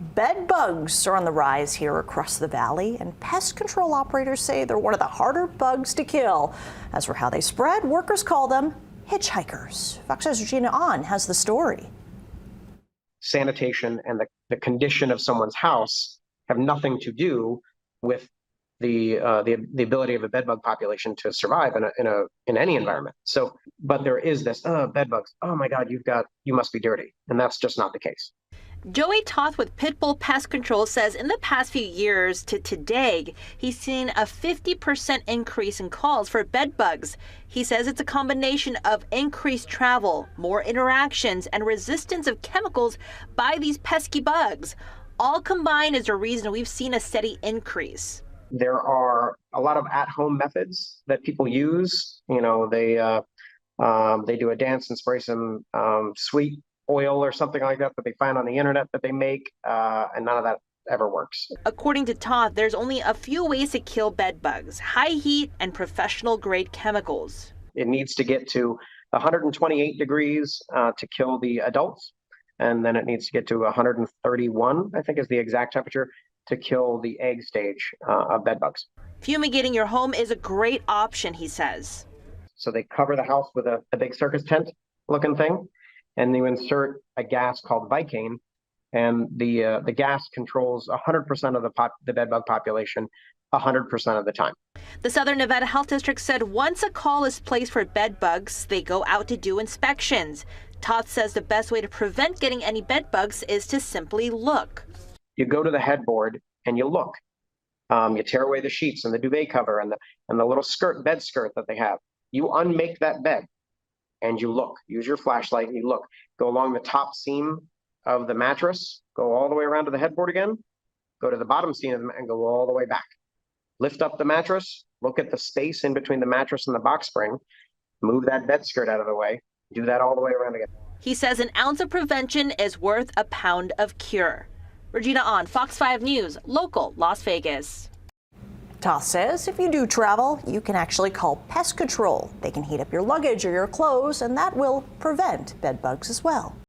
Bed bugs are on the rise here across the valley, and pest control operators say they're one of the harder bugs to kill. As for how they spread, workers call them hitchhikers. Fox News' Regina On has the story. Sanitation and the condition of someone's house have nothing to do with the ability of a bedbug population to survive in any environment. So, but there is this bed bugs. Oh my God, you must be dirty, and that's just not the case. Joey Toth with Pitbull Pest Control says in the past few years to today, he's seen a 50% increase in calls for bed bugs. He says it's a combination of increased travel, more interactions, and resistance of chemicals by these pesky bugs. All combined is a reason we've seen a steady increase. There are a lot of at-home methods that people use. You know, they do a dance and spray some sweet oil or something like that they find on the internet that they make, and none of that ever works. According to Todd, there's only a few ways to kill bed bugs: high heat and professional grade chemicals. It needs to get to 128 degrees to kill the adults, and then it needs to get to 131, I think is the exact temperature, to kill the egg stage of bed bugs. Fumigating your home is a great option, he says. So they cover the house with a big circus tent looking thing, and you insert a gas called Vicane, and the gas controls 100% of the bedbug population 100% of the time. The Southern Nevada Health District said once a call is placed for bed bugs, they go out to do inspections. Toth says the best way to prevent getting any bed bugs is to simply look. You go to the headboard and you look. You tear away the sheets and the duvet cover and the little bed skirt that they have. You unmake that bed and you look. Use your flashlight and you look. Go along the top seam of the mattress, go all the way around to the headboard again, go to the bottom seam and go all the way back. Lift up the mattress, look at the space in between the mattress and the box spring, move that bed skirt out of the way, do that all the way around again. He says an ounce of prevention is worth a pound of cure. Regina On, Fox 5 News, local Las Vegas. Toth says if you do travel, you can actually call pest control. They can heat up your luggage or your clothes, and that will prevent bed bugs as well.